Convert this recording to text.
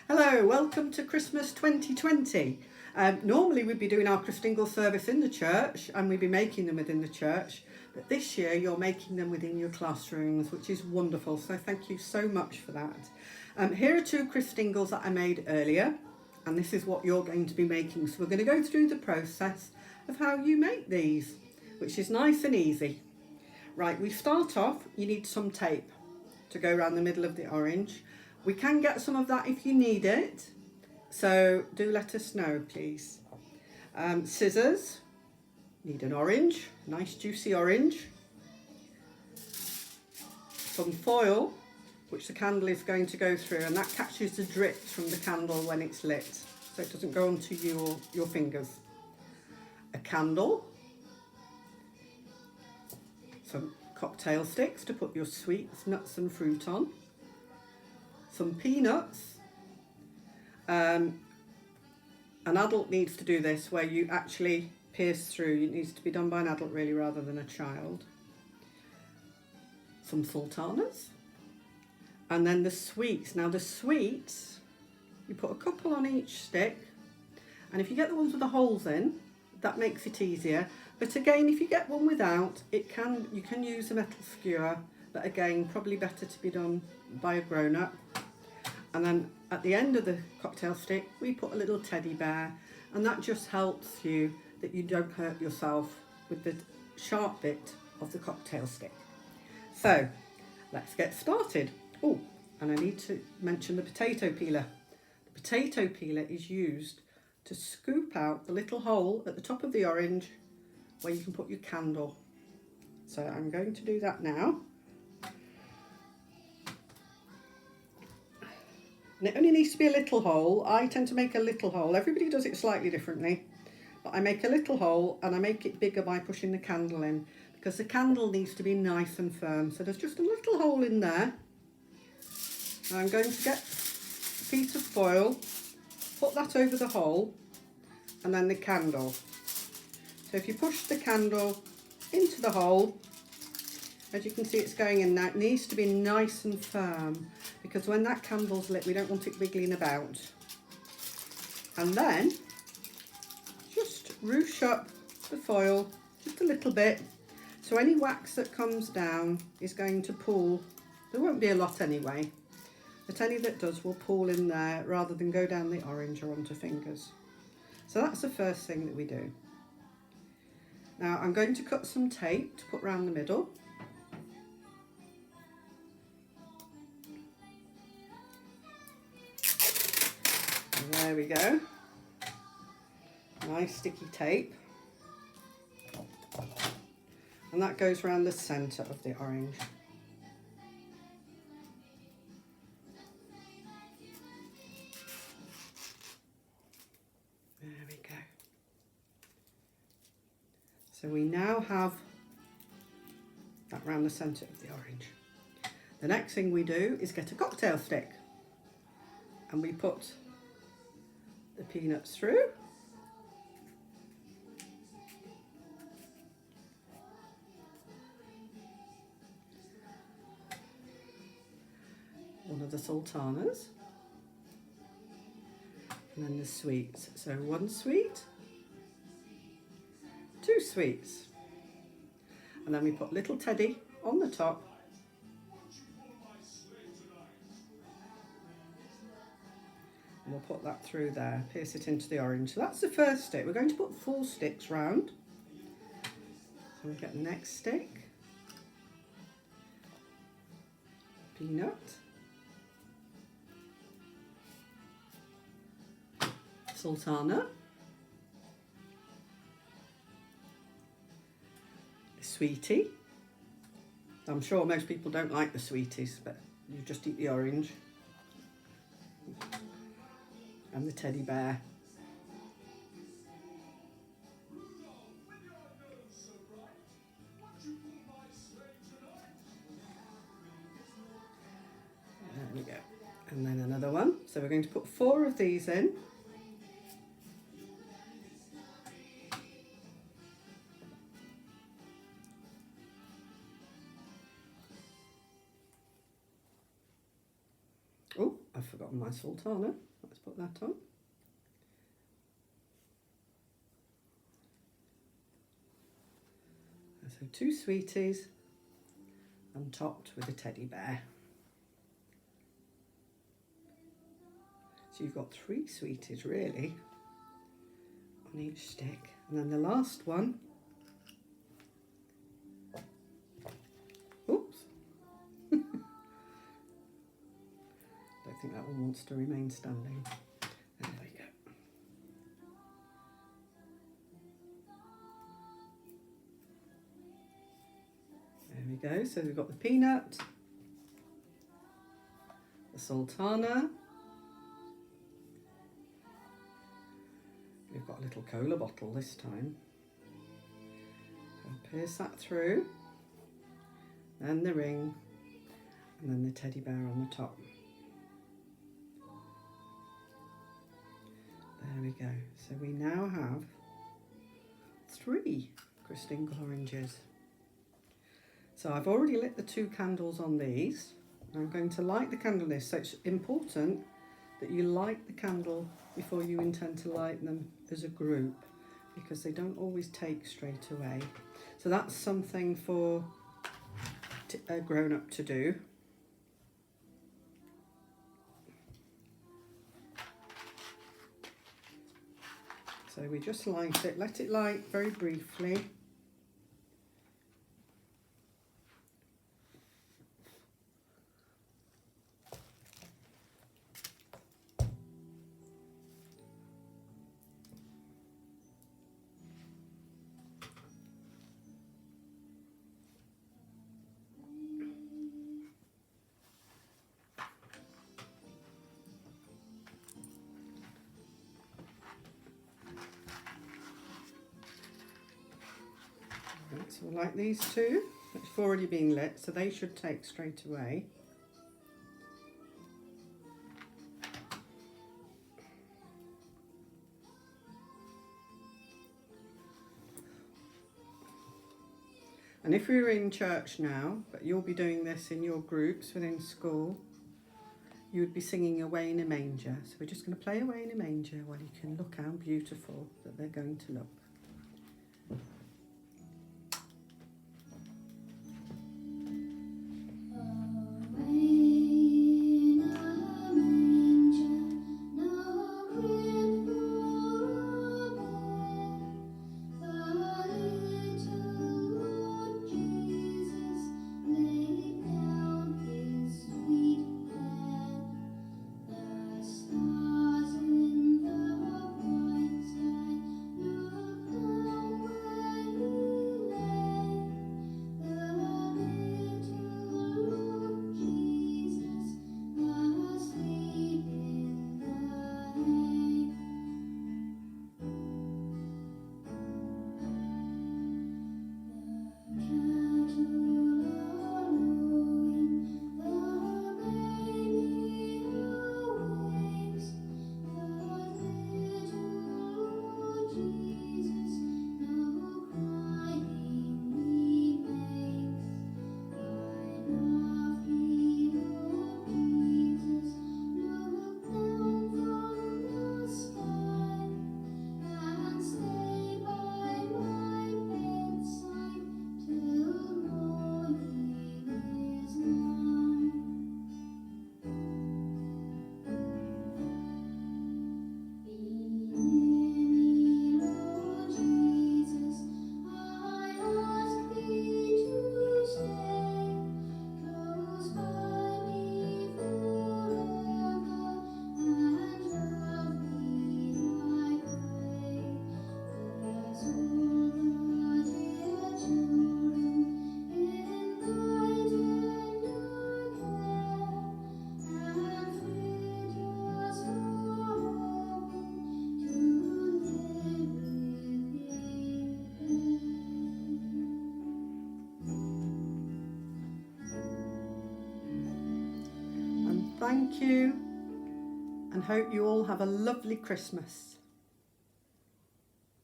Hello, welcome to Christmas 2020. Normally we'd be doing our Christingle service in the church and we'd be making them within the church, but this year you're making them within your classrooms, which is wonderful, so thank you so much for that. Here are two Christingles that I made earlier, and this is what you're going to be making. So we're going to go through the process of how you make these, which is nice and easy. Right, we start off, you need some tape to go around the middle of the orange. We can get some of that if you need it, so do let us know, please. Scissors, need an orange, nice juicy orange. Some foil, which the candle is going to go through, and that catches the drips from the candle when it's lit, so it doesn't go onto you or your fingers. A candle, some cocktail sticks to put your sweets, nuts and fruit on. Some peanuts. An adult needs to do this where you actually pierce through. It needs to be done by an adult really rather than a child. Some sultanas. And then the sweets. Now the sweets, you put a couple on each stick, and if you get the ones with the holes in, that makes it easier. But again, if you get one without, you can use a metal skewer, but again, probably better to be done by a grown-up. And then at the end of the cocktail stick, we put a little teddy bear, and that just helps you that you don't hurt yourself with the sharp bit of the cocktail stick. So let's get started. Oh, and I need to mention the potato peeler. The potato peeler is used to scoop out the little hole at the top of the orange where you can put your candle. So I'm going to do that now. And it only needs to be a little hole. I tend to make a little hole. Everybody does it slightly differently. But I make a little hole and I make it bigger by pushing the candle in, because the candle needs to be nice and firm. So there's just a little hole in there. And I'm going to get a piece of foil, put that over the hole, and then the candle. So if you push the candle into the hole, as you can see it's going in now, it needs to be nice and firm, because when that candle's lit we don't want it wiggling about. And then just ruche up the foil just a little bit, so any wax that comes down is going to pool. There won't be a lot anyway, but any that does will pool in there rather than go down the orange or onto fingers. So that's the first thing that we do. Now I'm going to cut some tape to put around the middle. And there we go. Nice sticky tape. And that goes around the centre of the orange. There we go. So we now have that round the centre of the orange. The next thing we do is get a cocktail stick, and we put the peanuts through. One of the sultanas, and then the sweets. So one sweet, two sweets, and then we put little teddy on the top, and we'll put that through there, pierce it into the orange. So that's the first stick. We're going to put 4 sticks round. So we get the next stick, peanut, sultana, sweetie. I'm sure most people don't like the sweeties, but you just eat the orange. And the teddy bear. There we go. And then another one. So we're going to put 4 of these in. Oh, I've forgotten my sultana. Let's put that on. So 2 sweeties and topped with a teddy bear. So you've got 3 sweeties really on each stick. And then the last one, oops, don't think that one wants to remain standing. There we go. There we go, so we've got the peanut, the sultana, we've got a little cola bottle this time, so pierce that through, then the ring, and then the teddy bear on the top. There we go, so we now have 3 Christingle oranges. So I've already lit the 2 candles on these. I'm going to light the candle on this, so it's important that you light the candle before you intend to light them as a group, because they don't always take straight away. So that's something for a grown-up to do. So we just light it, let it light very briefly. So we'll light these 2, which have already been lit, so they should take straight away. And if we were in church now, but you'll be doing this in your groups within school, you would be singing Away in a Manger. So we're just going to play Away in a Manger while you can look how beautiful that they're going to look. Thank you, and hope you all have a lovely Christmas.